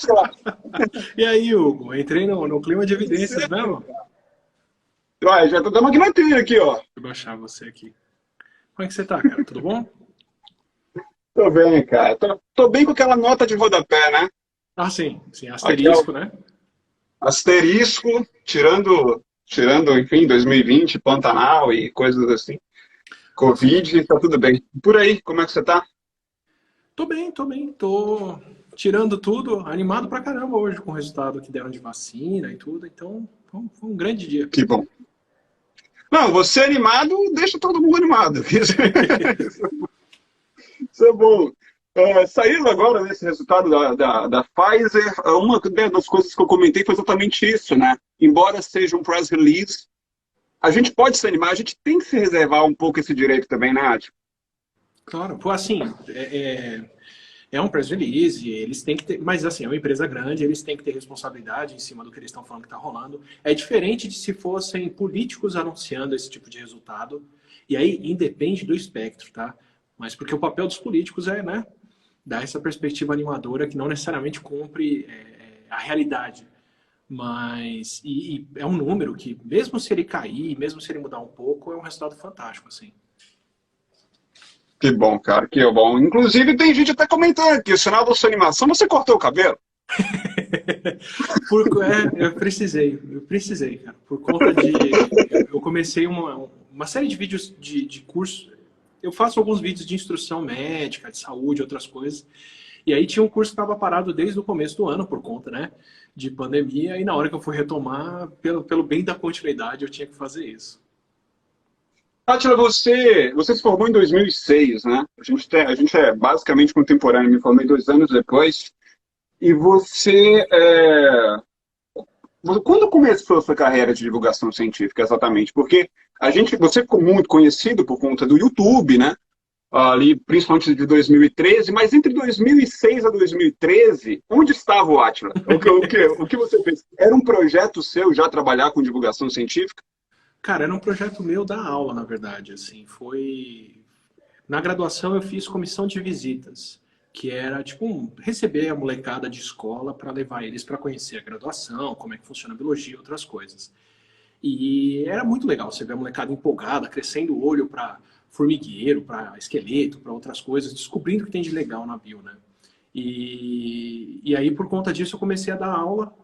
Atila? E aí, Hugo? Entrei no clima de evidências mesmo? Ué, já tô dando aqui na trilha aqui, ó. Deixa eu baixar você aqui. Como é que você tá, cara? Tudo bom? Tô bem, cara. Tô bem com aquela nota de rodapé, né? Ah, sim. Sim, Aqui é o asterisco, né? asterisco, enfim, 2020, Pantanal e coisas assim. Sim. Covid, tá tudo bem. Por aí, como é que você tá? Tô bem, tô bem. Tô tirando tudo, animado pra caramba hoje com o resultado que deram de vacina e tudo. Então, foi um grande dia. Que bom. Não, você animado deixa todo mundo animado. Isso é bom. Saindo agora desse resultado da Pfizer, uma das coisas que eu comentei foi exatamente isso, né? Embora seja um press release, a gente pode se animar, a gente tem que se reservar um pouco esse direito também, né, Ati? Claro, pô, assim, é um press release, eles têm que ter, mas assim, é uma empresa grande, eles têm que ter responsabilidade em cima do que eles estão falando que está rolando. É diferente de se fossem políticos anunciando esse tipo de resultado, e aí independe do espectro, tá? Mas porque o papel dos políticos é, né, dar essa perspectiva animadora que não necessariamente cumpre a realidade. Mas, e é um número que, mesmo se ele cair, mesmo se ele mudar um pouco, é um resultado fantástico, assim. Que bom, cara, que bom. Inclusive, tem gente até comentando aqui, o sinal da sua animação, você cortou o cabelo? Eu precisei, cara, por conta de. Eu comecei uma série de vídeos de curso. Eu faço alguns vídeos de instrução médica, de saúde, outras coisas. E aí tinha um curso que estava parado desde o começo do ano, por conta, né, de pandemia. E na hora que eu fui retomar, pelo bem da continuidade, eu tinha que fazer isso. Átila, você se formou em 2006, né? A gente é basicamente contemporâneo, me formei 2 anos depois. E quando começou a sua carreira de divulgação científica, exatamente? Porque você ficou muito conhecido por conta do YouTube, né? Ali, principalmente de 2013, mas entre 2006 a 2013, onde estava o Átila? O que você fez? Era um projeto seu já trabalhar com divulgação científica? Cara, era um projeto meu da aula, na verdade, assim, foi... Na graduação eu fiz comissão de visitas, que era, tipo, receber a molecada de escola para levar eles para conhecer a graduação, como é que funciona a biologia, outras coisas. E era muito legal você ver a molecada empolgada, crescendo o olho para formigueiro, para esqueleto, para outras coisas, descobrindo o que tem de legal na bio, né? E aí, por conta disso, eu comecei a dar aula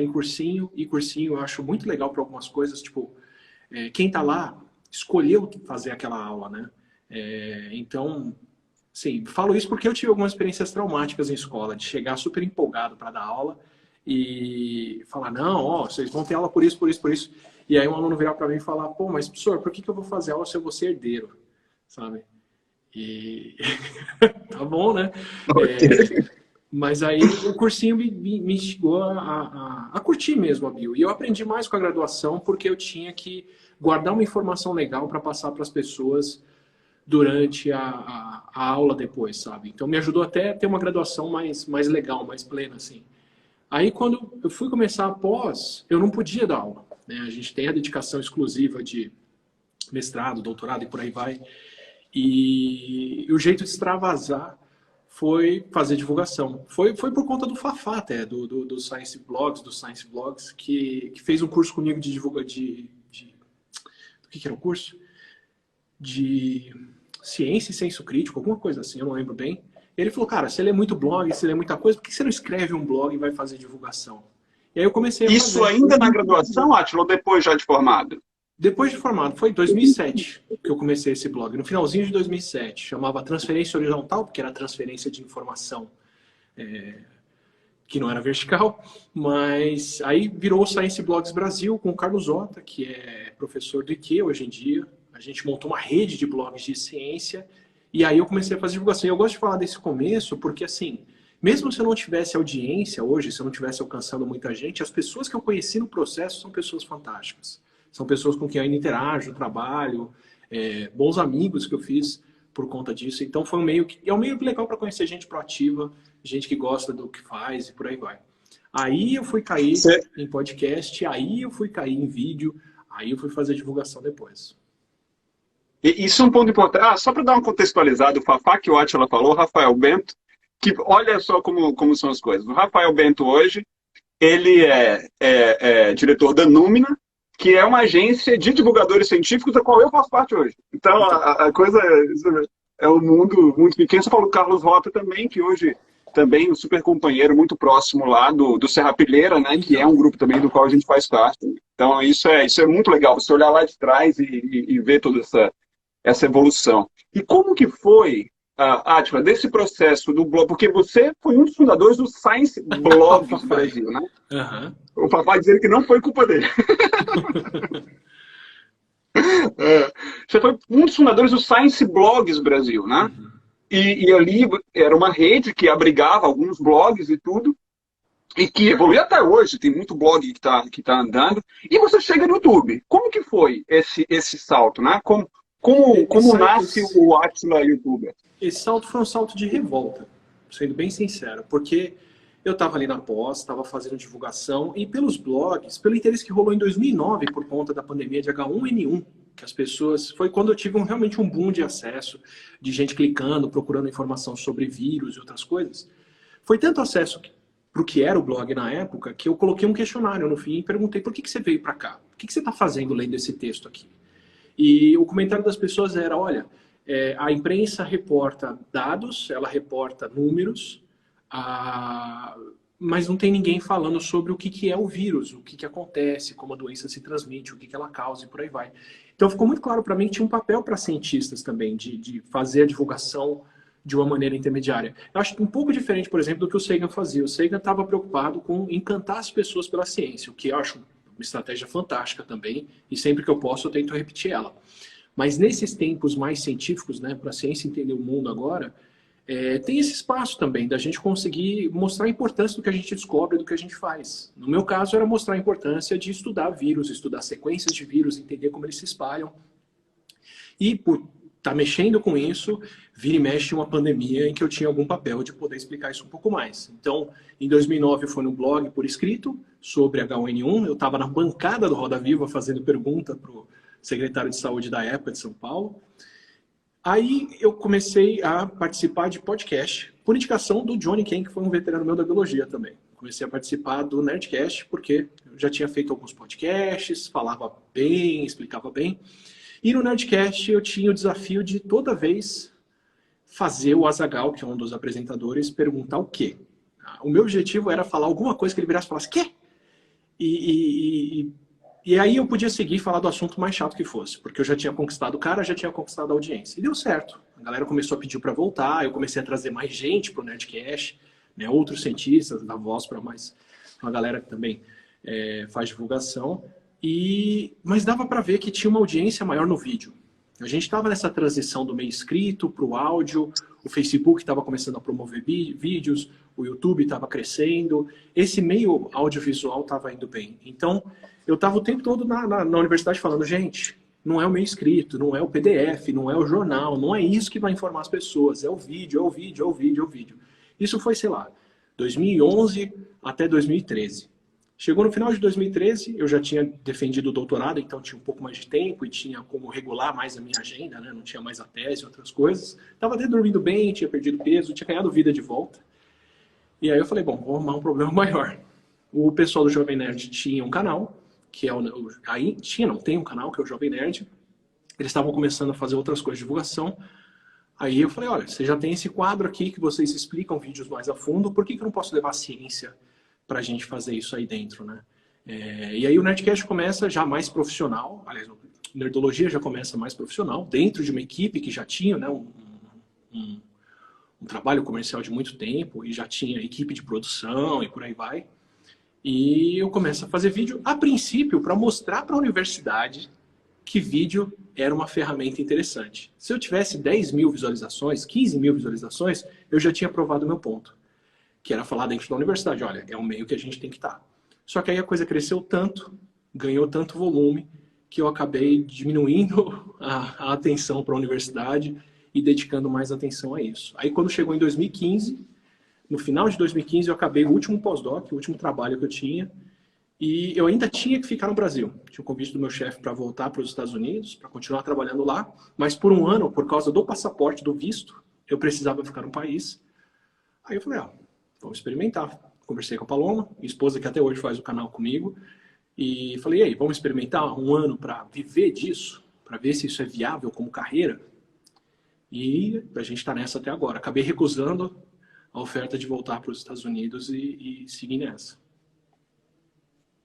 em cursinho, e cursinho eu acho muito legal para algumas coisas, tipo, quem está lá escolheu fazer aquela aula, né? Então, sim, falo isso porque eu tive algumas experiências traumáticas em escola, de chegar super empolgado para dar aula e falar, não, ó, vocês vão ter aula por isso, por isso, por isso. E aí um aluno virar para mim e falar, pô, mas professor, por que eu vou fazer aula se eu vou ser herdeiro? Sabe? E tá bom, né? É, mas aí o cursinho me instigou a curtir mesmo a bio. E eu aprendi mais com a graduação porque eu tinha que guardar uma informação legal para passar para as pessoas durante a aula depois, sabe? Então me ajudou até a ter uma graduação mais legal, mais plena, assim. Aí quando eu fui começar a pós, eu não podia dar aula, né? A gente tem a dedicação exclusiva de mestrado, doutorado e por aí vai. E o jeito de extravasar foi fazer divulgação. Foi por conta do Fafá até, do Science Blogs, que fez um curso comigo de divulgação do que era o curso? De ciência e senso crítico, alguma coisa assim, eu não lembro bem. E ele falou, cara, você lê muito blog, você lê muita coisa, por que você não escreve um blog e vai fazer divulgação? E aí eu comecei a Isso fazer. ainda na graduação, Átila, ou depois já de formado? Depois de formado, foi em 2007 que eu comecei esse blog, no finalzinho de 2007. Chamava Transferência Horizontal, porque era transferência de informação que não era vertical, mas aí virou o Science Blogs Brasil com o Carlos Otta, que é professor do IQ hoje em dia. A gente montou uma rede de blogs de ciência e aí eu comecei a fazer divulgação. E eu gosto de falar desse começo porque, assim, mesmo se eu não tivesse audiência hoje, se eu não tivesse alcançando muita gente, as pessoas que eu conheci no processo são pessoas fantásticas. São pessoas com quem eu ainda interajo, trabalho, bons amigos que eu fiz por conta disso. Então foi um meio que é um meio legal para conhecer gente proativa, gente que gosta do que faz e por aí vai. Aí eu fui cair Você, em podcast, aí eu fui cair em vídeo, aí eu fui fazer divulgação depois. isso é um ponto importante. Só para dar uma contextualizada, o Fafá que o Átila falou, Rafael Bento, que olha só como são as coisas. O Rafael Bento hoje, ele é diretor da Númina, que é uma agência de divulgadores científicos da qual eu faço parte hoje. Então, Então, a coisa é um mundo muito pequeno. Você falou do Carlos Rota também, que hoje também um super companheiro muito próximo lá do Serrapilheira, né, que é então, um grupo também do qual a gente faz parte. Então, isso é muito legal, você olhar lá de trás e ver toda essa evolução. E como que foi, Átila, desse processo do blog? Porque você foi um dos fundadores do Science o Blogs papai. Brasil, né? Aham. O papai dizendo que não foi culpa dele. Você foi um dos fundadores do Science Blogs Brasil, né? Uhum. E ali era uma rede que abrigava alguns blogs e tudo, e que evolui até hoje, tem muito blog que tá andando, e você chega no YouTube. Como que foi esse salto, né? Como nasce Esse, o Átila YouTuber? esse salto foi um salto de revolta, sendo bem sincero, porque eu estava ali na pós, estava fazendo divulgação, e pelos blogs, pelo interesse que rolou em 2009 por conta da pandemia de H1N1, que as pessoas... Foi quando eu tive realmente um boom de acesso, de gente clicando, procurando informação sobre vírus e outras coisas. Foi tanto acesso para o que era o blog na época, que eu coloquei um questionário no fim e perguntei por que você veio para cá? O que você está fazendo lendo esse texto aqui? E o comentário das pessoas era, olha, a imprensa reporta dados, ela reporta números, mas não tem ninguém falando sobre o que é o vírus, o que acontece, como a doença se transmite, o que ela causa e por aí vai. Então ficou muito claro para mim que tinha um papel para cientistas também, de fazer a divulgação de uma maneira intermediária. Eu acho um pouco diferente, por exemplo, do que o Sagan fazia. O Sagan estava preocupado com encantar as pessoas pela ciência, o que eu acho uma estratégia fantástica também, e sempre que eu posso eu tento repetir ela. Mas nesses tempos mais científicos, né, para a ciência entender o mundo agora, tem esse espaço também da gente conseguir mostrar a importância do que a gente descobre, do que a gente faz. No meu caso, era mostrar a importância de estudar vírus, estudar sequências de vírus, entender como eles se espalham. E por estar mexendo com isso, vira e mexe uma pandemia em que eu tinha algum papel de poder explicar isso um pouco mais. Então, em 2009 foi no blog por escrito sobre H1N1, eu estava na bancada do Roda Viva fazendo pergunta para o secretário de saúde da época de São Paulo. Aí eu comecei a participar de podcast, por indicação do Johnny Ken, que foi um veterano meu da biologia também. Comecei a participar do Nerdcast, porque eu já tinha feito alguns podcasts, falava bem, explicava bem. E no Nerdcast eu tinha o desafio de toda vez fazer o Azaghal, que é um dos apresentadores, perguntar o quê. O meu objetivo era falar alguma coisa que ele virasse e falasse, quê? E aí eu podia seguir e falar do assunto mais chato que fosse, porque eu já tinha conquistado o cara, já tinha conquistado a audiência. E deu certo. A galera começou a pedir para voltar, eu comecei a trazer mais gente para o Nerdcast, né, outros cientistas, dar voz para mais uma galera que também faz divulgação. Mas dava para ver que tinha uma audiência maior no vídeo. A gente estava nessa transição do meio escrito para o áudio, o Facebook estava começando a promover vídeos, o YouTube estava crescendo, esse meio audiovisual estava indo bem. Então, eu estava o tempo todo na universidade falando, gente, não é o meio escrito, não é o PDF, não é o jornal, não é isso que vai informar as pessoas, é o vídeo, é o vídeo, é o vídeo, é o vídeo. Isso foi, sei lá, 2011 até 2013. Chegou no final de 2013, eu já tinha defendido o doutorado, então tinha um pouco mais de tempo e tinha como regular mais a minha agenda, né? Não tinha mais a tese e outras coisas. Estava até dormindo bem, tinha perdido peso, tinha ganhado vida de volta. E aí eu falei, bom, vou arrumar um problema maior. O pessoal do Jovem Nerd tinha um canal, que é tem um canal, que é o Jovem Nerd. Eles estavam começando a fazer outras coisas de divulgação. Aí eu falei, olha, você já tem esse quadro aqui que vocês explicam vídeos mais a fundo, por que eu não posso levar a ciência para a gente fazer isso aí dentro, né? E aí o Nerdcast começa já mais profissional, aliás, Nerdologia já começa mais profissional, dentro de uma equipe que já tinha, né, um trabalho comercial de muito tempo, e já tinha equipe de produção e por aí vai. E eu começo a fazer vídeo, a princípio, para mostrar para a universidade que vídeo era uma ferramenta interessante. Se eu tivesse 10 mil visualizações, 15 mil visualizações, eu já tinha provado o meu ponto, que era falar dentro da universidade, olha, é um meio que a gente tem que estar. Só que aí a coisa cresceu tanto, ganhou tanto volume, que eu acabei diminuindo a atenção para a universidade e dedicando mais atenção a isso. Aí quando chegou em 2015, no final de 2015 eu acabei o último pós-doc, o último trabalho que eu tinha, e eu ainda tinha que ficar no Brasil. Tinha um convite do meu chefe para voltar para os Estados Unidos, para continuar trabalhando lá, mas por um ano, por causa do passaporte, do visto, eu precisava ficar no país. Aí eu falei, vamos experimentar. Conversei com a Paloma, minha esposa que até hoje faz o canal comigo, e falei, e aí, vamos experimentar um ano para viver disso? Para ver se isso é viável como carreira? E a gente está nessa até agora. Acabei recusando a oferta de voltar para os Estados Unidos e seguir nessa.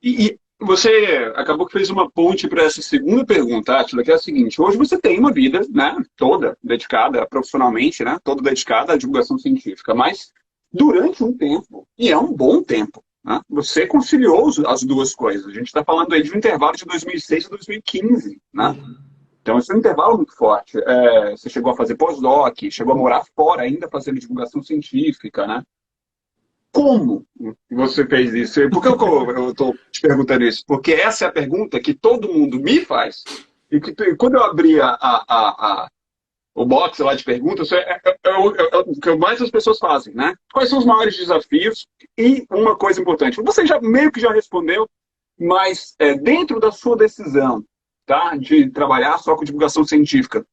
E você acabou que fez uma ponte para essa segunda pergunta, Átila, que é a seguinte: hoje você tem uma vida, né, toda dedicada profissionalmente, né, toda dedicada à divulgação científica, mas durante um tempo, e é um bom tempo, né, você conciliou as duas coisas. A gente está falando aí de um intervalo de 2006 a 2015, né? Então, esse é um intervalo muito forte. Você chegou a fazer pós-doc, chegou a morar fora ainda fazendo divulgação científica, né? Como você fez isso? Por que eu estou te perguntando isso? Porque essa é a pergunta que todo mundo me faz. E que quando eu abri o box lá de perguntas, é o que mais as pessoas fazem, né? Quais são os maiores desafios? E uma coisa importante, você já meio que já respondeu, mas dentro da sua decisão, tá, de trabalhar só com divulgação científica,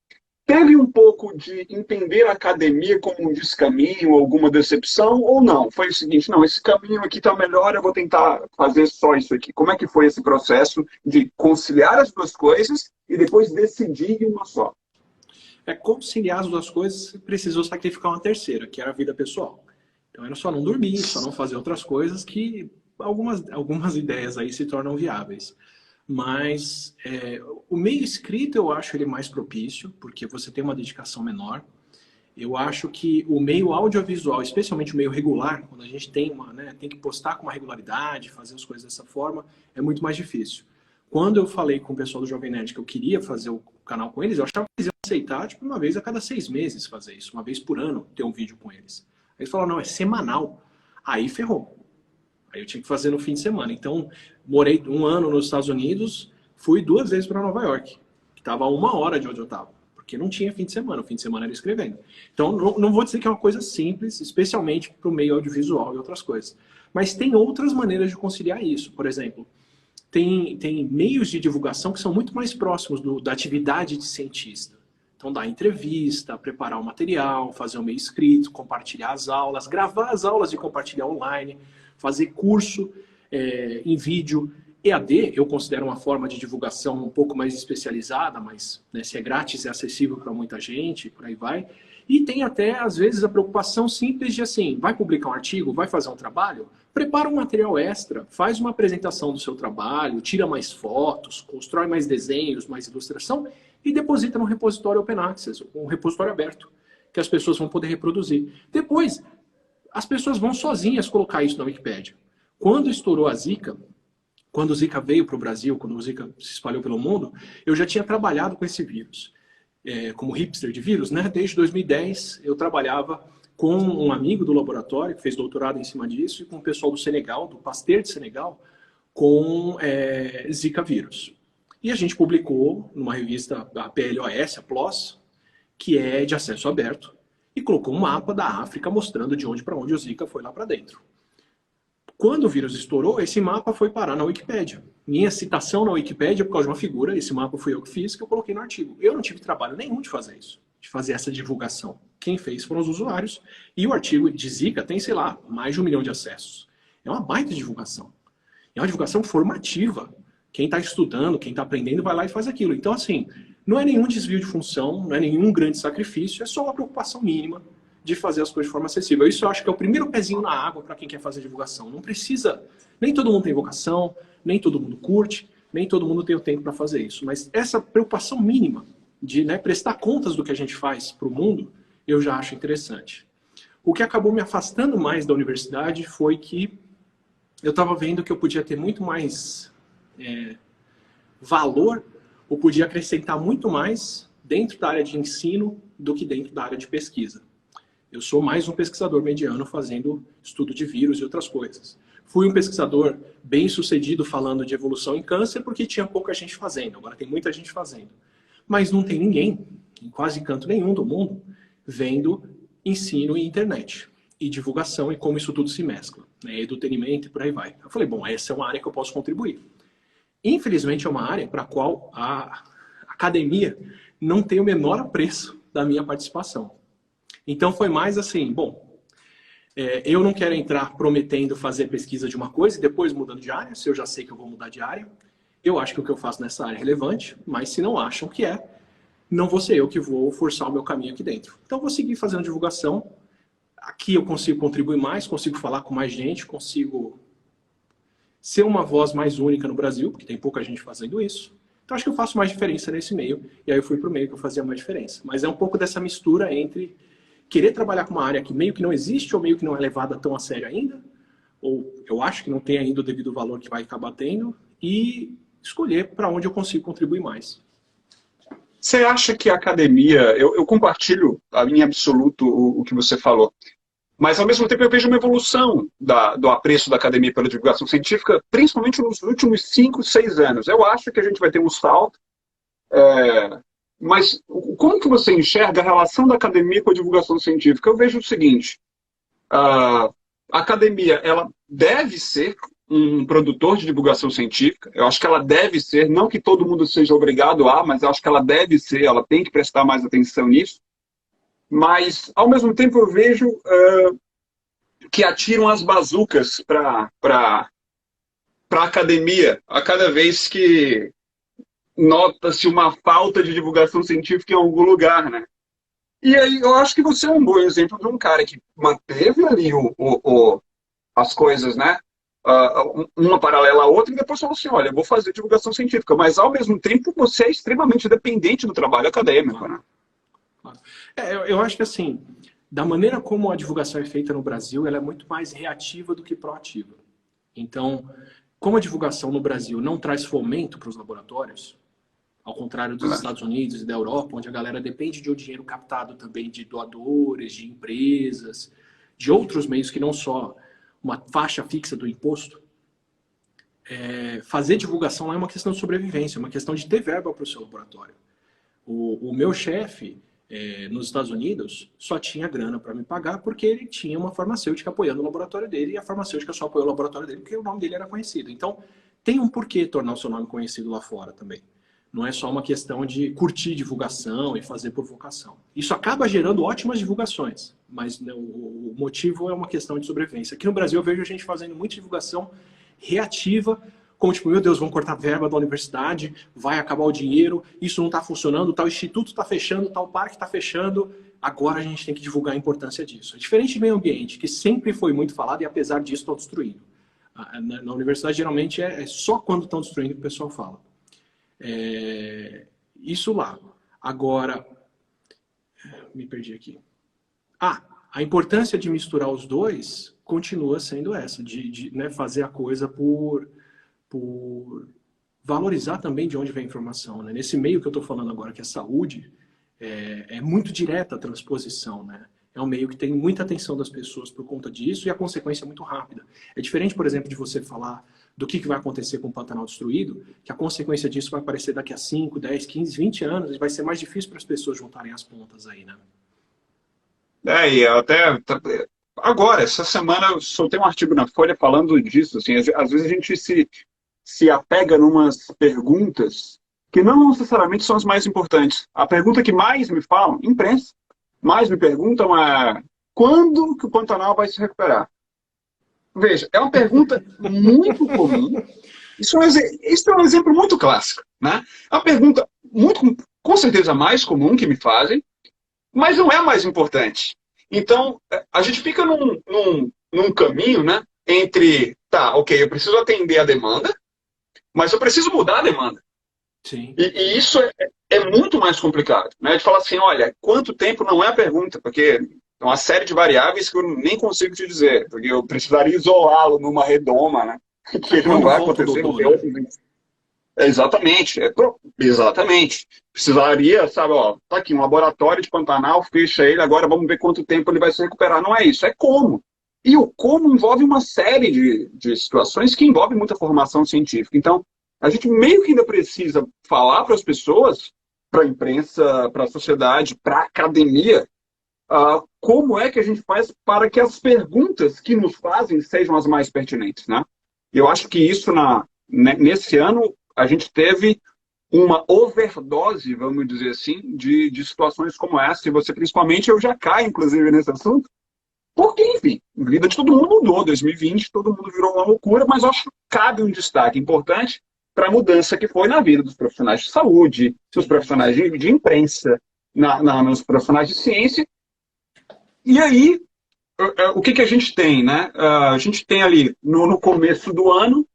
teve um pouco de entender a academia como um descaminho, alguma decepção, ou não? Foi o seguinte, não, esse caminho aqui está melhor, eu vou tentar fazer só isso aqui. Como é que foi esse processo de conciliar as duas coisas e depois decidir em uma só? Conciliar as duas coisas, precisou sacrificar uma terceira, que era a vida pessoal. Então era só não dormir, só não fazer outras coisas que algumas ideias aí se tornam viáveis. Mas o meio escrito eu acho ele mais propício, porque você tem uma dedicação menor. Eu acho que o meio audiovisual, especialmente o meio regular, quando a gente tem tem que postar com uma regularidade, fazer as coisas dessa forma, é muito mais difícil. Quando eu falei com o pessoal do Jovem Nerd que eu queria fazer o canal com eles, eu achava que eles iam aceitar, tipo, uma vez a cada 6 meses fazer isso, uma vez por ano ter um vídeo com eles. Aí eles falaram, não, é semanal. Aí ferrou. Aí eu tinha que fazer no fim de semana. Então, morei 1 ano nos Estados Unidos, fui 2 vezes para Nova York, que estava a 1 hora de onde eu estava, porque não tinha fim de semana, o fim de semana era escrevendo. Então, não vou dizer que é uma coisa simples, especialmente para o meio audiovisual e outras coisas. Mas tem outras maneiras de conciliar isso. Por exemplo, tem meios de divulgação que são muito mais próximos da atividade de cientista. Então, dar entrevista, preparar o material, fazer o meio escrito, compartilhar as aulas, gravar as aulas e compartilhar online, fazer curso em vídeo. EAD eu considero uma forma de divulgação um pouco mais especializada, mas se é grátis é acessível para muita gente, por aí vai. E tem até, às vezes, a preocupação simples de assim, vai publicar um artigo, vai fazer um trabalho, prepara um material extra, faz uma apresentação do seu trabalho, tira mais fotos, constrói mais desenhos, mais ilustração e deposita no repositório Open Access, um repositório aberto, que as pessoas vão poder reproduzir. Depois, as pessoas vão sozinhas colocar isso na Wikipédia. Quando estourou a Zika, quando o Zika veio para o Brasil, quando o Zika se espalhou pelo mundo, eu já tinha trabalhado com esse vírus. Como hipster de vírus, né? Desde 2010 eu trabalhava com um amigo do laboratório, que fez doutorado em cima disso, e com o pessoal do Senegal, do Pasteur de Senegal, com Zika vírus. E a gente publicou numa revista, a PLOS, a PLOS, que é de acesso aberto, e colocou um mapa da África mostrando de onde para onde o Zika foi lá para dentro. Quando o vírus estourou, esse mapa foi parar na Wikipédia. Minha citação na Wikipédia, por causa de uma figura, esse mapa fui eu que fiz, que eu coloquei no artigo. Eu não tive trabalho nenhum de fazer isso, de fazer essa divulgação. Quem fez foram os usuários. E o artigo de Zika tem, sei lá, mais de 1 milhão de acessos. É uma baita divulgação. É uma divulgação formativa. Quem está estudando, quem está aprendendo, vai lá e faz aquilo. Então, assim, não é nenhum desvio de função, não é nenhum grande sacrifício, é só uma preocupação mínima de fazer as coisas de forma acessível. Isso eu acho que é o primeiro pezinho na água para quem quer fazer divulgação. Não precisa, nem todo mundo tem vocação, nem todo mundo curte, nem todo mundo tem o tempo para fazer isso. Mas essa preocupação mínima de prestar contas do que a gente faz para o mundo, eu já acho interessante. O que acabou me afastando mais da universidade foi que eu estava vendo que eu podia ter muito mais valor, ou podia acrescentar muito mais dentro da área de ensino do que dentro da área de pesquisa. Eu sou mais um pesquisador mediano fazendo estudo de vírus e outras coisas. Fui um pesquisador bem sucedido falando de evolução em câncer porque tinha pouca gente fazendo, agora tem muita gente fazendo. Mas não tem ninguém, em quase canto nenhum do mundo, vendo ensino e internet, e divulgação e como isso tudo se mescla, edutainment e por aí vai. Eu falei, bom, essa é uma área que eu posso contribuir. Infelizmente é uma área para a qual a academia não tem o menor apreço da minha participação. Então foi mais assim, bom, Eu não quero entrar prometendo fazer pesquisa de uma coisa e depois mudando de área, se eu já sei que eu vou mudar de área. Eu acho que o que eu faço nessa área é relevante, mas se não acham que é, não vou ser eu que vou forçar o meu caminho aqui dentro. Então, vou seguir fazendo divulgação. Aqui eu consigo contribuir mais, consigo falar com mais gente, consigo ser uma voz mais única no Brasil, porque tem pouca gente fazendo isso. Então, acho que eu faço mais diferença nesse meio. E aí eu fui para o meio que eu fazia mais diferença. Mas é um pouco dessa mistura entre querer trabalhar com uma área que meio que não existe ou meio que não é levada tão a sério ainda, ou eu acho que não tem ainda o devido valor que vai acabar tendo, e escolher para onde eu consigo contribuir mais. Você acha que a academia, eu compartilho em absoluto o que você falou, mas ao mesmo tempo eu vejo uma evolução do apreço da academia pela divulgação científica, principalmente nos últimos 5, 6 anos. Eu acho que a gente vai ter um salto, mas como que você enxerga a relação da academia com a divulgação científica? Eu vejo o seguinte, a academia ela deve ser um produtor de divulgação científica. Eu acho que ela deve ser, não que todo mundo seja obrigado a, mas eu acho que ela deve ser, ela tem que prestar mais atenção nisso. Mas, ao mesmo tempo, eu vejo que atiram as bazucas para a academia a cada vez que nota-se uma falta de divulgação científica em algum lugar, né? E aí eu acho que você é um bom exemplo de um cara que manteve ali as coisas, né? Uma paralela à outra, e depois falou assim, olha, eu vou fazer divulgação científica, mas ao mesmo tempo você é extremamente dependente do trabalho acadêmico, né? Eu acho que assim, da maneira como a divulgação é feita no Brasil, ela é muito mais reativa do que proativa. Então, como a divulgação no Brasil não traz fomento para os laboratórios, ao contrário dos Estados Unidos e da Europa, onde a galera depende de um dinheiro captado também de doadores, de empresas, de outros meios que não só uma faixa fixa do imposto, fazer divulgação lá é uma questão de sobrevivência, é uma questão de ter verba para o seu laboratório. O meu chefe, nos Estados Unidos, só tinha grana para me pagar porque ele tinha uma farmacêutica apoiando o laboratório dele, e a farmacêutica só apoiou o laboratório dele porque o nome dele era conhecido. Então, tem um porquê tornar o seu nome conhecido lá fora também. Não é só uma questão de curtir divulgação e fazer por vocação. Isso acaba gerando ótimas divulgações, mas né, o motivo é uma questão de sobrevivência. Aqui no Brasil eu vejo a gente fazendo muita divulgação reativa, como tipo, meu Deus, vão cortar verba da universidade, vai acabar o dinheiro, isso não está funcionando, tal instituto está fechando, tal parque está fechando, agora a gente tem que divulgar a importância disso. É diferente do meio ambiente, que sempre foi muito falado e apesar disso estão destruindo. Na universidade geralmente é só quando estão destruindo que o pessoal fala. Isso lá. Agora, me perdi aqui. A importância de misturar os dois continua sendo essa, de né, fazer a coisa por valorizar também de onde vem a informação. Né? Nesse meio que eu estou falando agora, que é saúde, é muito direta a transposição. Né? É um meio que tem muita atenção das pessoas por conta disso e a consequência é muito rápida. É diferente, por exemplo, de você falar do que vai acontecer com o Pantanal destruído, que a consequência disso vai aparecer daqui a 5, 10, 15, 20 anos, e vai ser mais difícil para as pessoas juntarem as pontas aí, né? E até agora, essa semana, eu soltei um artigo na Folha falando disso. Assim, às vezes a gente se apega numas perguntas que não necessariamente são as mais importantes. A pergunta que mais me falam, imprensa, mais me perguntam é quando que o Pantanal vai se recuperar? Veja, é uma pergunta muito comum. Isso é um exemplo muito clássico, né? É uma pergunta com certeza mais comum que me fazem, mas não é a mais importante. Então, a gente fica num caminho, né? Entre, ok, eu preciso atender a demanda, mas eu preciso mudar a demanda. Sim. E isso é muito mais complicado, né? De falar assim, olha, quanto tempo não é a pergunta, porque é uma série de variáveis que eu nem consigo te dizer, porque eu precisaria isolá-lo numa redoma, né? Que ele não vai acontecer. Exatamente, exatamente. Precisaria, sabe, tá aqui um laboratório de Pantanal, fecha ele, agora vamos ver quanto tempo ele vai se recuperar. Não é isso, é como. E o como envolve uma série de situações que envolvem muita formação científica. Então, a gente meio que ainda precisa falar para as pessoas, para a imprensa, para a sociedade, para a academia, como é que a gente faz para que as perguntas que nos fazem sejam as mais pertinentes, né? Eu acho que isso, nesse ano, a gente teve uma overdose, vamos dizer assim, de situações como essa, e você, principalmente, eu já caio, inclusive, nesse assunto, Porque, enfim, a vida de todo mundo mudou. 2020, todo mundo virou uma loucura, mas eu acho que cabe um destaque importante para a mudança que foi na vida dos profissionais de saúde, dos profissionais de imprensa, nos profissionais de ciência. E aí, o que a gente tem, né? A gente tem ali, no começo do ano,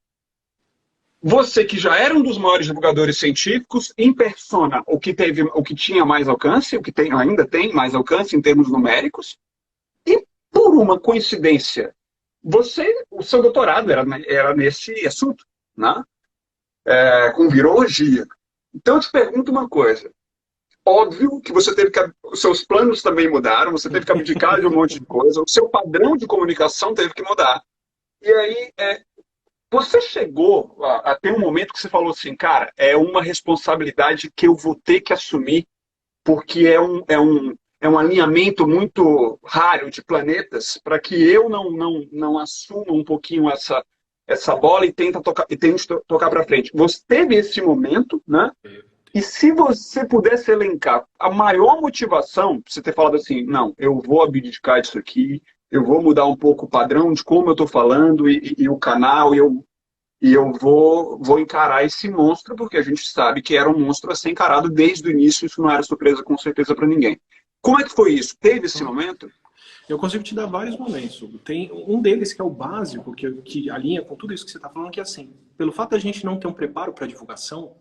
você que já era um dos maiores divulgadores científicos, em persona, o que tinha mais alcance, ainda tem mais alcance em termos numéricos, e por uma coincidência, o seu doutorado era nesse assunto, né? Com virologia. Então eu te pergunto uma coisa. Óbvio que você teve que. Os seus planos também mudaram, você teve que abdicar de um monte de coisa, o seu padrão de comunicação teve que mudar. E aí, você chegou a ter um momento que você falou assim, cara, é uma responsabilidade que eu vou ter que assumir, porque é um alinhamento muito raro de planetas, para que eu não assuma um pouquinho essa bola e tente tocar para frente. Você teve esse momento, né? E se você pudesse elencar a maior motivação, você ter falado assim, não, eu vou abdicar disso aqui, eu vou mudar um pouco o padrão de como eu estou falando e o canal, e eu vou encarar esse monstro, porque a gente sabe que era um monstro a ser encarado desde o início, isso não era surpresa com certeza para ninguém. Como é que foi isso? Teve esse momento? Eu consigo te dar vários momentos, Hugo. Tem um deles que é o básico, que alinha com tudo isso que você está falando, que é assim, pelo fato da gente não ter um preparo para divulgação,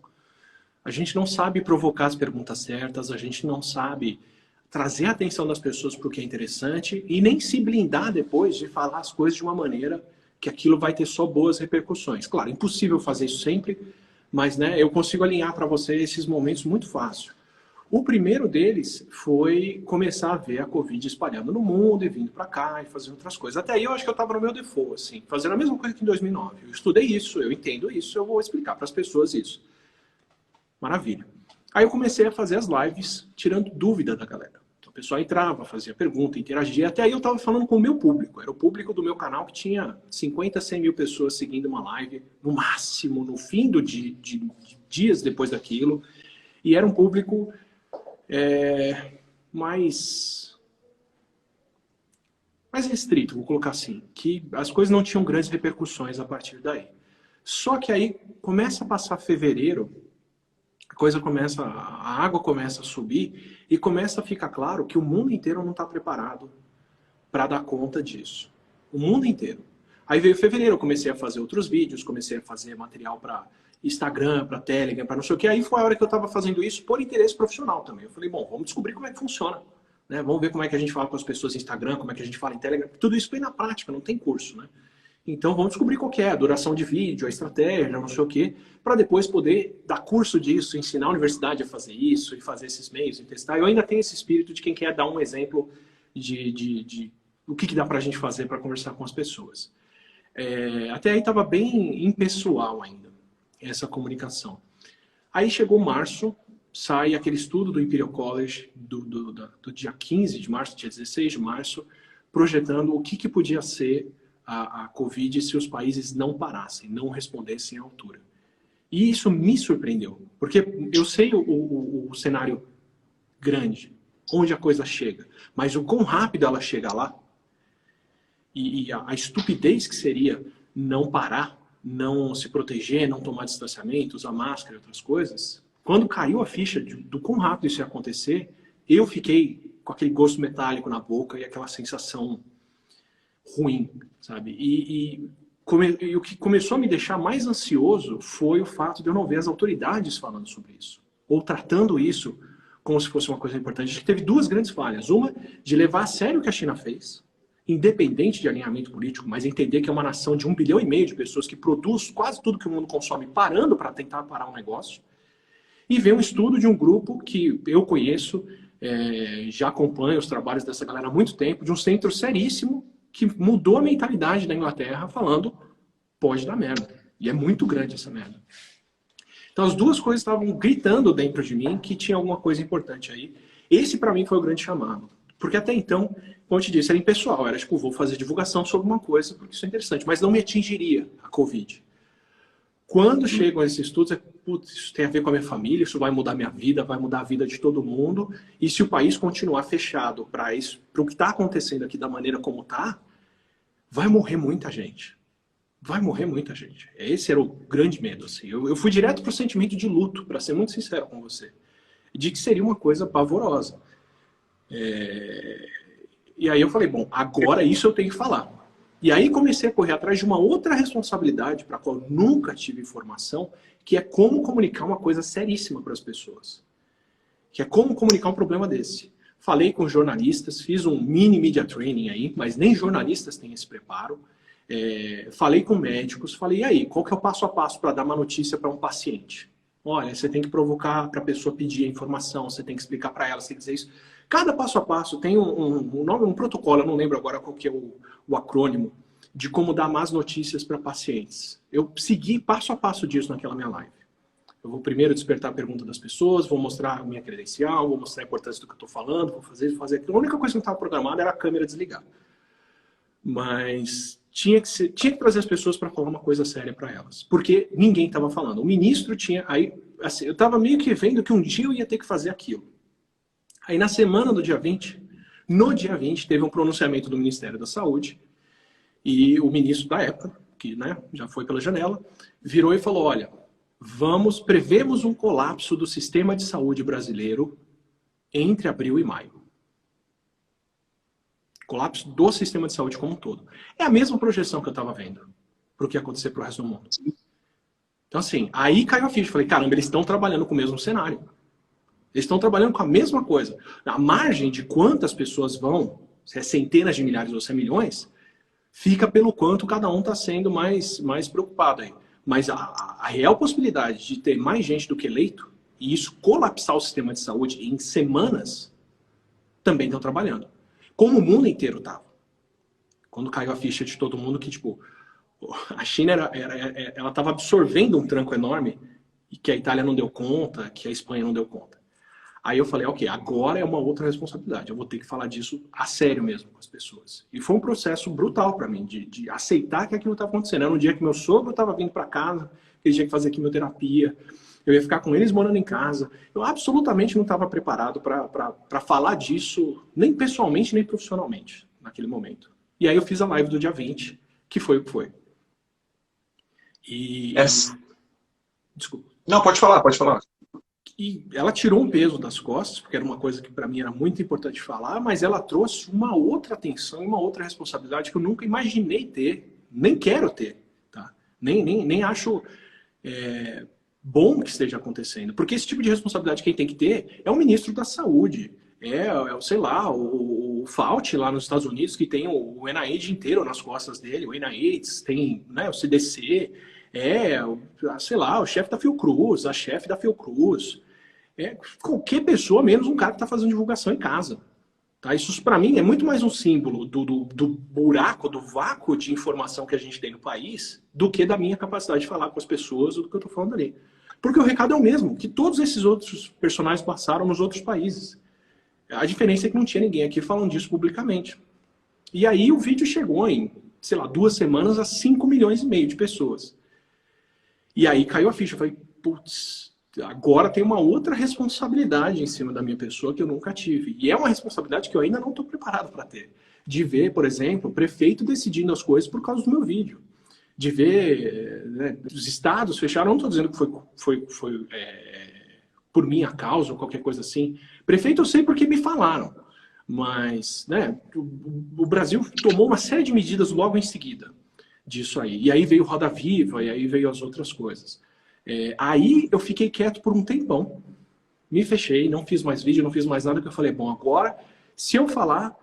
a gente não sabe provocar as perguntas certas, a gente não sabe trazer a atenção das pessoas para o que é interessante e nem se blindar depois de falar as coisas de uma maneira que aquilo vai ter só boas repercussões. Claro, impossível fazer isso sempre, mas né, eu consigo alinhar para você esses momentos muito fácil. O primeiro deles foi começar a ver a Covid espalhando no mundo e vindo para cá e fazendo outras coisas. Até aí eu acho que eu estava no meu default, assim, fazendo a mesma coisa que em 2009. Eu estudei isso, eu entendo isso, eu vou explicar para as pessoas isso. Maravilha. Aí eu comecei a fazer as lives tirando dúvida da galera. Então o pessoal entrava, fazia pergunta, interagia. Até aí eu estava falando com o meu público. Era o público do meu canal que tinha 50, 100 mil pessoas seguindo uma live, no máximo, no fim de dias depois daquilo. E era um público mais restrito, vou colocar assim. Que as coisas não tinham grandes repercussões a partir daí. Só que aí começa a passar fevereiro, a água começa a subir e começa a ficar claro que o mundo inteiro não está preparado para dar conta disso. O mundo inteiro. Aí veio fevereiro, eu comecei a fazer outros vídeos, comecei a fazer material para Instagram, para Telegram, para não sei o que. Aí foi a hora que eu estava fazendo isso por interesse profissional também. Eu falei, bom, vamos descobrir como é que funciona. Né? Vamos ver como é que a gente fala com as pessoas em Instagram, como é que a gente fala em Telegram. Tudo isso foi na prática, não tem curso, né? Então vamos descobrir qual que é a duração de vídeo, a estratégia, não sei o quê, para depois poder dar curso disso, ensinar a universidade a fazer isso e fazer esses meios e testar. Eu ainda tenho esse espírito de quem quer dar um exemplo de o que dá para a gente fazer para conversar com as pessoas. Até aí estava bem impessoal ainda, essa comunicação. Aí chegou março, sai aquele estudo do Imperial College do dia 15 de março, dia 16 de março, projetando o que podia ser a Covid se os países não parassem, não respondessem à altura. E isso me surpreendeu, porque eu sei o cenário grande, onde a coisa chega, mas o quão rápido ela chega lá, e a estupidez que seria não parar, não se proteger, não tomar distanciamento, usar máscara e outras coisas, quando caiu a ficha do quão rápido isso ia acontecer, eu fiquei com aquele gosto metálico na boca e aquela sensação ruim, sabe? E o que começou a me deixar mais ansioso foi o fato de eu não ver as autoridades falando sobre isso, ou tratando isso como se fosse uma coisa importante. Acho que teve duas grandes falhas. Uma, de levar a sério o que a China fez, independente de alinhamento político, mas entender que é uma nação de 1,5 bilhão de pessoas que produz quase tudo que o mundo consome, parando para tentar parar um negócio. E ver um estudo de um grupo que eu conheço, já acompanho os trabalhos dessa galera há muito tempo, de um centro seríssimo, que mudou a mentalidade da Inglaterra falando, pode dar merda. E é muito grande essa merda. Então as duas coisas estavam gritando dentro de mim que tinha alguma coisa importante aí. Esse para mim foi o grande chamado. Porque até então, como eu te disse, era impessoal. Era tipo, vou fazer divulgação sobre uma coisa, porque isso é interessante. Mas não me atingiria a Covid. Quando chegam esses estudos, putz, isso tem a ver com a minha família, isso vai mudar minha vida, vai mudar a vida de todo mundo. E se o país continuar fechado para o que está acontecendo aqui da maneira como está, vai morrer muita gente. Vai morrer muita gente. Esse era o grande medo. Assim. Eu fui direto para o sentimento de luto, para ser muito sincero com você. De que seria uma coisa pavorosa. E aí eu falei, bom, agora isso eu tenho que falar. E aí comecei a correr atrás de uma outra responsabilidade para a qual eu nunca tive informação, que é como comunicar uma coisa seríssima para as pessoas. Que é como comunicar um problema desse. Falei com jornalistas, fiz um mini media training aí, mas nem jornalistas têm esse preparo. Falei com médicos, falei, e aí, qual que é o passo a passo para dar uma notícia para um paciente? Olha, você tem que provocar para a pessoa pedir a informação, você tem que explicar para ela, você tem que dizer isso. Cada passo a passo tem um protocolo, eu não lembro agora qual que é o acrônimo, de como dar más notícias para pacientes. Eu segui passo a passo disso naquela minha live. Eu vou primeiro despertar a pergunta das pessoas, vou mostrar a minha credencial, vou mostrar a importância do que eu estou falando, vou fazer aquilo. A única coisa que não estava programada era a câmera desligar. Mas tinha que trazer as pessoas para falar uma coisa séria para elas. Porque ninguém estava falando. O ministro tinha... Aí, assim, eu estava meio que vendo que um dia eu ia ter que fazer aquilo. Aí na semana do dia 20, no dia 20, teve um pronunciamento do Ministério da Saúde e o ministro da época, que né, já foi pela janela, virou e falou, olha, prevemos um colapso do sistema de saúde brasileiro entre abril e maio. Colapso do sistema de saúde como um todo. É a mesma projeção que eu estava vendo para o que ia acontecer para o resto do mundo. Então assim, aí caiu a ficha. Falei, caramba, eles estão trabalhando com o mesmo cenário. Eles estão trabalhando com a mesma coisa. A margem de quantas pessoas vão, se é centenas de milhares ou se é milhões, fica pelo quanto cada um está sendo mais preocupado aí. Mas a real possibilidade de ter mais gente do que leito, e isso colapsar o sistema de saúde em semanas, também estão trabalhando. Como o mundo inteiro estava. Quando caiu a ficha de todo mundo que, tipo, a China ela estava absorvendo um tranco enorme e que a Itália não deu conta, que a Espanha não deu conta. Aí eu falei, ok, agora é uma outra responsabilidade. Eu vou ter que falar disso a sério mesmo com as pessoas. E foi um processo brutal para mim, de aceitar que aquilo estava acontecendo. Era um dia que meu sogro estava vindo para casa, ele tinha que fazer quimioterapia, eu ia ficar com eles morando em casa. Eu absolutamente não estava preparado para falar disso, nem pessoalmente, nem profissionalmente, naquele momento. E aí eu fiz a live do dia 20, que foi o que foi. Desculpa. Não, pode falar, pode falar. E ela tirou um peso das costas, porque era uma coisa que para mim era muito importante falar, mas ela trouxe uma outra atenção e uma outra responsabilidade que eu nunca imaginei ter, nem quero ter, tá? Nem acho bom que esteja acontecendo, porque esse tipo de responsabilidade quem tem que ter é o ministro da Saúde, sei lá, o Fauci lá nos Estados Unidos, que tem o NIH inteiro nas costas dele, o NIH, tem né, o CDC, sei lá, o chefe da Fiocruz, a chefe da Fiocruz, qualquer pessoa, menos um cara que está fazendo divulgação em casa. Tá? Isso, para mim, é muito mais um símbolo do buraco, do vácuo de informação que a gente tem no país, do que da minha capacidade de falar com as pessoas, do que eu estou falando ali. Porque o recado é o mesmo, que todos esses outros personagens passaram nos outros países. A diferença é que não tinha ninguém aqui falando disso publicamente. E aí o vídeo chegou em, sei lá, 2 semanas a 5,5 milhões de pessoas. E aí caiu a ficha. Eu falei, putz, agora tem uma outra responsabilidade em cima da minha pessoa que eu nunca tive. E é uma responsabilidade que eu ainda não estou preparado para ter. De ver, por exemplo, o prefeito decidindo as coisas por causa do meu vídeo. De ver né, os estados fecharam. Não estou dizendo que foi por minha causa ou qualquer coisa assim. Prefeito eu sei porque me falaram. Mas né, o Brasil tomou uma série de medidas logo em seguida disso aí. E aí veio Roda Viva, e aí veio as outras coisas. Aí eu fiquei quieto por um tempão. Me fechei, não fiz mais vídeo, não fiz mais nada, porque eu falei, bom, agora, se eu falar,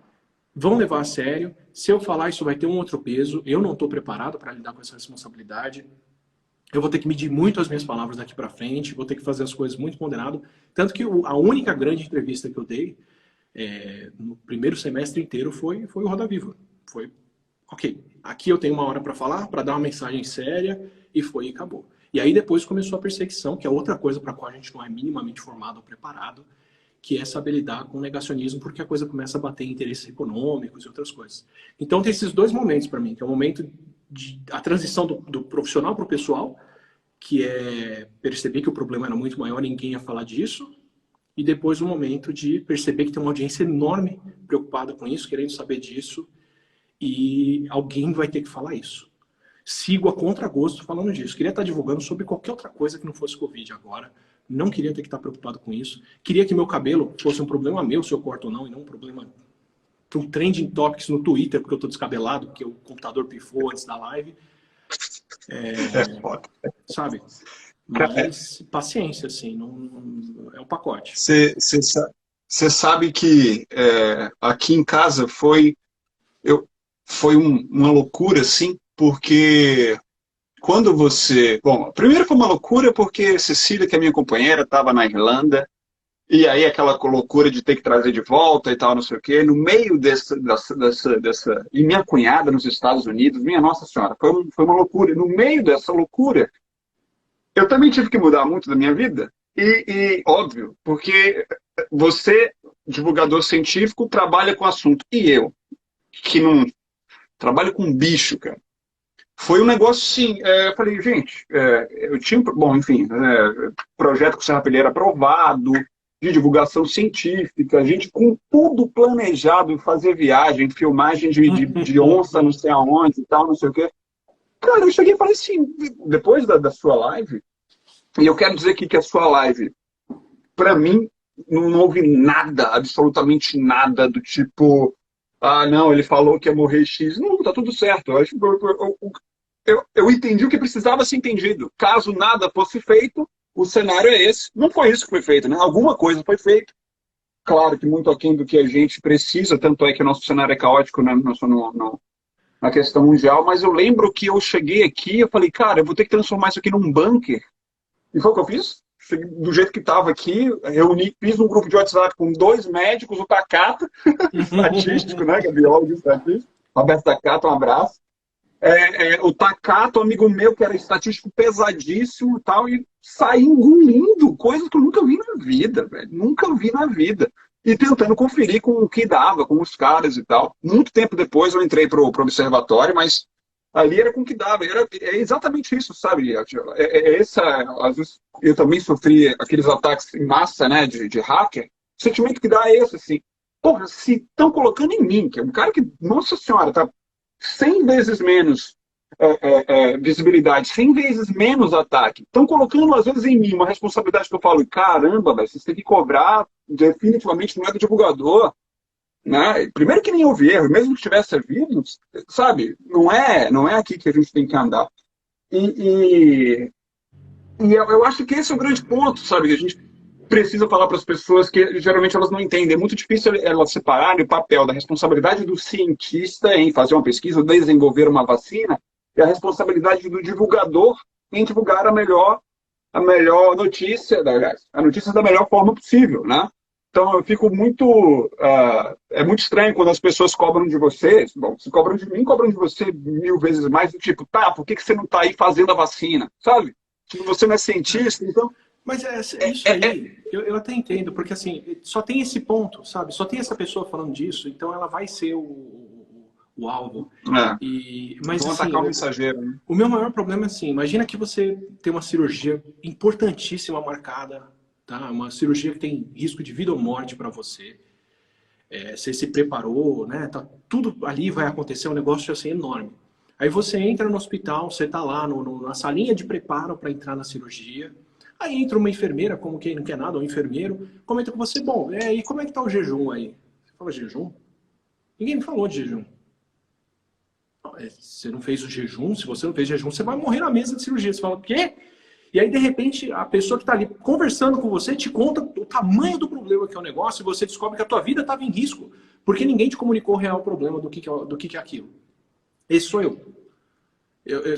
vão levar a sério. Se eu falar, isso vai ter um outro peso. Eu não estou preparado para lidar com essa responsabilidade. Eu vou ter que medir muito as minhas palavras daqui para frente, vou ter que fazer as coisas muito ponderado. Tanto que a única grande entrevista que eu dei no primeiro semestre inteiro foi o Roda Viva. Foi, ok, aqui eu tenho 1 hora para falar, para dar uma mensagem séria, e foi e acabou. E aí depois começou a perseguição, que é outra coisa para a qual a gente não é minimamente formado ou preparado, que é saber lidar com o negacionismo, porque a coisa começa a bater em interesses econômicos e outras coisas. Então tem esses 2 momentos para mim, que é o momento a transição do profissional para o pessoal, que é perceber que o problema era muito maior, ninguém ia falar disso, e depois o momento de perceber que tem uma audiência enorme preocupada com isso, querendo saber disso, e alguém vai ter que falar isso. Sigo a contragosto falando disso. Queria estar divulgando sobre qualquer outra coisa que não fosse Covid agora. Não queria ter que estar preocupado com isso. Queria que meu cabelo fosse um problema meu, se eu corto ou não, e não um problema para um trending topics no Twitter, porque eu estou descabelado, porque o computador pifou antes da live. Sabe? Mas paciência, assim, não é um pacote. Você sabe que aqui em casa foi uma loucura, assim, porque quando você... Bom, primeiro foi uma loucura porque Cecília, que é minha companheira, estava na Irlanda, e aí aquela loucura de ter que trazer de volta e tal, não sei o quê. No meio dessa... E minha cunhada nos Estados Unidos, minha Nossa Senhora, foi uma loucura. No meio dessa loucura, eu também tive que mudar muito da minha vida. E óbvio, porque você, divulgador científico, trabalha com assunto. E eu, que não trabalho com bicho, cara. Foi um negócio assim, eu falei, gente, eu tinha, bom, enfim, projeto com serrapilheira aprovado, de divulgação científica, a gente com tudo planejado, fazer viagem, filmagem de onça, não sei aonde e tal, não sei o quê. Cara, eu cheguei e falei assim, depois da sua live, e eu quero dizer aqui que a sua live, para mim, não houve nada, absolutamente nada do tipo, ah, não, ele falou que ia morrer X. Não, tá tudo certo. Eu entendi o que precisava ser entendido. Caso nada fosse feito, o cenário é esse. Não foi isso que foi feito, né? Alguma coisa foi feita. Claro que muito aquém do que a gente precisa, tanto é que o nosso cenário é caótico, né? Na questão mundial, mas eu lembro que eu cheguei aqui e eu falei, cara, eu vou ter que transformar isso aqui num bunker. E foi o que eu fiz. Do jeito que estava aqui, fiz um grupo de WhatsApp com 2 médicos, o Takata, estatístico, né? Que é biólogo estatístico. Roberto Takata, um abraço. O Takata, um amigo meu, que era estatístico pesadíssimo e tal, e saí engolindo coisas que eu nunca vi na vida, velho. Nunca vi na vida. E tentando conferir com o que dava, com os caras e tal. Muito tempo depois eu entrei pro observatório, mas ali era com o que dava. É exatamente isso, sabe? Às vezes eu também sofri aqueles ataques em massa, né, de hacker. O sentimento que dá é esse, assim. Porra, se estão colocando em mim, que é um cara que, nossa senhora, tá 100 vezes menos visibilidade, 100 vezes menos ataque. Estão colocando, às vezes, em mim uma responsabilidade que eu falo, caramba, velho, vocês têm que cobrar, definitivamente não é do divulgador. Né? Primeiro que nem houve erro, mesmo que tivesse havido, sabe, não é aqui que a gente tem que andar. E eu acho que esse é o grande ponto, sabe, que a gente precisa falar para as pessoas que geralmente elas não entendem. É muito difícil elas separarem o papel da responsabilidade do cientista em fazer uma pesquisa, desenvolver uma vacina, e a responsabilidade do divulgador em divulgar a melhor notícia, a notícia da melhor forma possível, né? Então, eu fico muito... é muito estranho quando as pessoas cobram de vocês. Bom, se cobram de mim, cobram de você 1000 vezes mais. Do tipo, tá, por que você não está aí fazendo a vacina? Sabe? Tipo, você não é cientista, então... Mas isso aí, eu até entendo, porque assim, só tem esse ponto, sabe? Só tem essa pessoa falando disso, então ela vai ser o alvo. Mas vão assim, atacar o mensageiro, né? O meu maior problema é assim, imagina que você tem uma cirurgia importantíssima marcada, tá? Uma cirurgia que tem risco de vida ou morte para você. Você se preparou, né? Tá, tudo ali vai acontecer, um negócio assim enorme. Aí você entra no hospital, você tá lá na salinha de preparo para entrar na cirurgia. Aí entra uma enfermeira, como quem não quer nada, ou um enfermeiro, comenta com você, bom, e como é que tá o jejum aí? Você fala, jejum? Ninguém me falou de jejum. Você não fez o jejum? Se você não fez jejum, você vai morrer na mesa de cirurgia. Você fala, o quê? E aí, de repente, a pessoa que está ali conversando com você te conta o tamanho do problema que é o negócio e você descobre que a tua vida estava em risco, porque ninguém te comunicou o real problema do que é aquilo. Esse sou eu.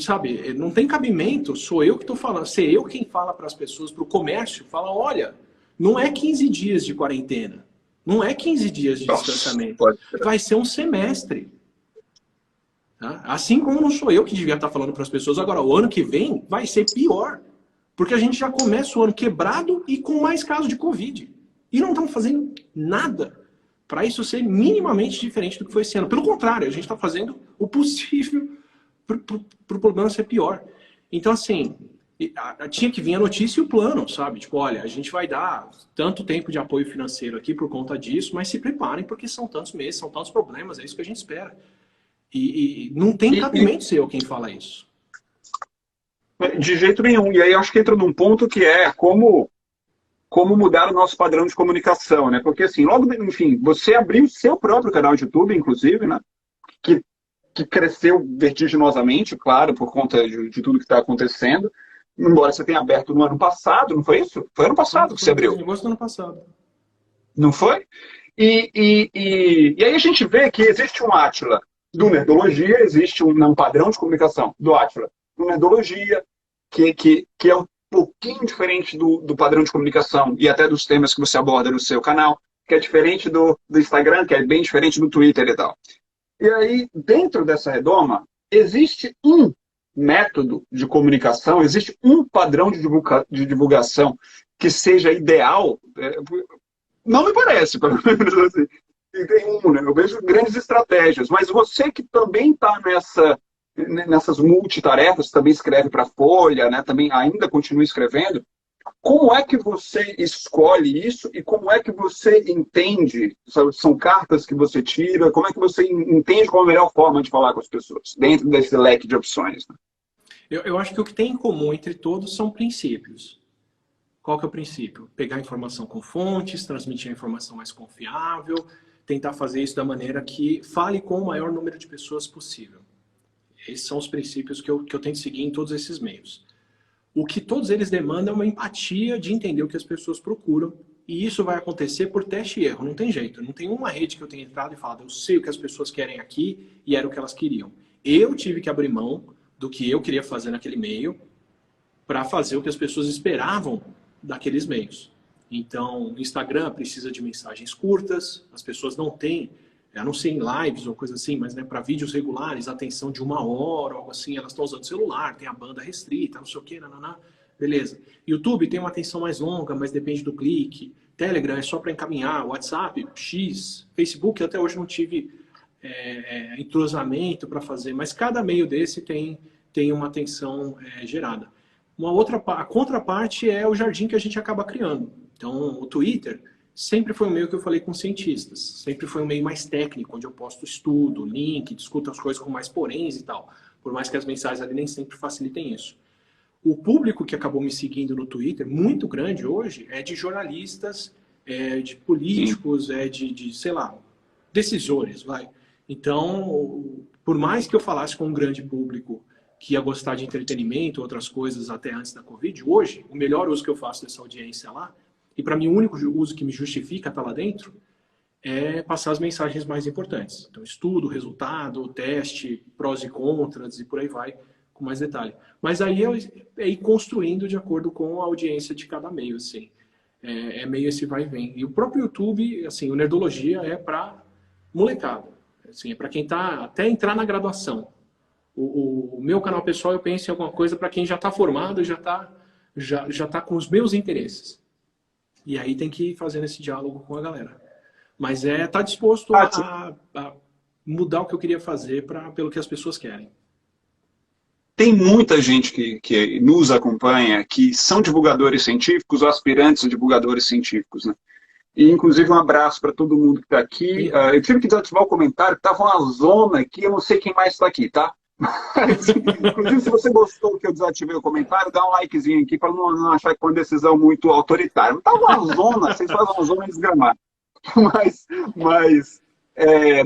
Sabe, não tem cabimento, sou eu que estou falando, ser eu quem fala para as pessoas, para o comércio, fala, olha, não é 15 dias de quarentena, não é 15 dias de distanciamento, vai ser um semestre. Tá? Assim como não sou eu que devia estar falando para as pessoas, agora o ano que vem vai ser pior, porque a gente já começa o ano quebrado e com mais casos de Covid. E não estamos fazendo nada para isso ser minimamente diferente do que foi esse ano. Pelo contrário, a gente está fazendo o possível para o problema ser pior. Então, assim, Tinha que vir a notícia e o plano, sabe? Tipo, olha, a gente vai dar tanto tempo de apoio financeiro aqui por conta disso, mas se preparem porque são tantos meses, são tantos problemas, é isso que a gente espera. E não tem cabimento ser eu quem fala isso. De jeito nenhum. E aí acho que entra num ponto que é como mudar o nosso padrão de comunicação, né? Porque assim, logo, enfim, você abriu o seu próprio canal de YouTube, inclusive, né? Que, que cresceu vertiginosamente, claro, por conta de tudo que está acontecendo. Embora você tenha aberto no ano passado, não foi isso? Foi ano passado que você abriu. Foi em agosto do ano passado. Não foi? E aí a gente vê que existe um Átila do Nerdologia, existe um padrão de comunicação do Átila do Nerdologia, que é um pouquinho diferente do padrão de comunicação e até dos temas que você aborda no seu canal, que é diferente do Instagram, que é bem diferente do Twitter e tal. E aí, dentro dessa redoma, existe um método de comunicação, existe um padrão de divulgação que seja ideal. Não me parece, pelo menos assim. E tem né? Eu vejo grandes estratégias, mas você que também está nessas multitarefas, também escreve para a Folha, né? Também ainda continua escrevendo. Como é que você escolhe isso e como é que você entende? São cartas que você tira? Como é que você entende qual a melhor forma de falar com as pessoas dentro desse leque de opções? Né? Eu acho que o que tem em comum entre todos são princípios. Qual que é o princípio? Pegar informação com fontes, transmitir a informação mais confiável, tentar fazer isso da maneira que fale com o maior número de pessoas possível. Esses são os princípios que eu tento seguir em todos esses meios. O que todos eles demandam é uma empatia de entender o que as pessoas procuram, e isso vai acontecer por teste e erro, não tem jeito. Não tem uma rede que eu tenha entrado e falado, eu sei o que as pessoas querem aqui e era o que elas queriam. Eu tive que abrir mão do que eu queria fazer naquele meio para fazer o que as pessoas esperavam daqueles meios. Então, o Instagram precisa de mensagens curtas, as pessoas não têm, a não ser em lives ou coisa assim, mas né, para vídeos regulares, atenção de 1 hora, algo assim, elas estão usando celular, tem a banda restrita, não sei o que, nananá, beleza. YouTube tem uma atenção mais longa, mas depende do clique. Telegram é só para encaminhar, WhatsApp, X, Facebook, até hoje não tive entrosamento para fazer, mas cada meio desse tem uma atenção gerada. A contraparte é o jardim que a gente acaba criando. Então, o Twitter sempre foi um meio que eu falei com cientistas, sempre foi um meio mais técnico, onde eu posto estudo, link, discuto as coisas com mais poréns e tal, por mais que as mensagens ali nem sempre facilitem isso. O público que acabou me seguindo no Twitter, muito grande hoje, é de jornalistas, de políticos, sei lá, decisores, vai. Então, por mais que eu falasse com um grande público que ia gostar de entretenimento, outras coisas até antes da Covid, hoje, o melhor uso que eu faço dessa audiência lá, e para mim o único uso que me justifica estar lá dentro, é passar as mensagens mais importantes. Então, estudo, resultado, teste, prós e contras e por aí vai, com mais detalhe. Mas aí é ir construindo de acordo com a audiência de cada meio, assim. É meio esse vai e vem. E o próprio YouTube, assim, o Nerdologia é para molecada. Assim, é para quem está até entrar na graduação. O meu canal pessoal, eu penso em alguma coisa para quem já está formado e já tá com os meus interesses. E aí tem que ir fazendo esse diálogo com a galera. Mas tá disposto a mudar o que eu queria fazer pelo que as pessoas querem. Tem muita gente que nos acompanha que são divulgadores científicos ou aspirantes a divulgadores científicos, né? E, inclusive, um abraço para todo mundo que está aqui. Eu tive que desativar o comentário, estava uma zona aqui, eu não sei quem mais está aqui, tá? Mas, inclusive, se você gostou que eu desativei o comentário, dá um likezinho aqui para não achar que foi uma decisão muito autoritária. Não estava uma zona, vocês fazem uma zona desgramada. Mas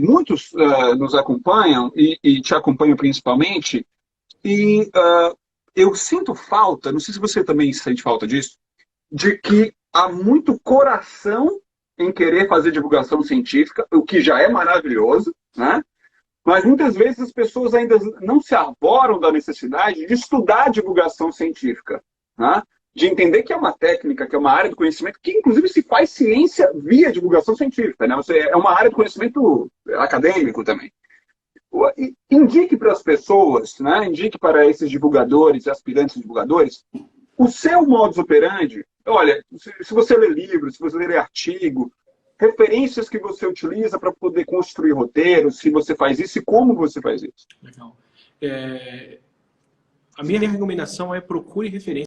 muitos nos acompanham, e te acompanham principalmente, e eu sinto falta, não sei se você também sente falta disso, de que há muito coração em querer fazer divulgação científica, o que já é maravilhoso, né? Mas muitas vezes as pessoas ainda não se arvoram da necessidade de estudar divulgação científica, né? De entender que é uma técnica, que é uma área do conhecimento, que inclusive se faz ciência via divulgação científica, né? É uma área do conhecimento acadêmico também. Indique para as pessoas, né? Indique para esses divulgadores, aspirantes divulgadores, o seu modus operandi. Olha, se você lê livro, se você lê artigo, referências que você utiliza para poder construir roteiros, se você faz isso e como você faz isso. Legal. A minha recomendação é procure referências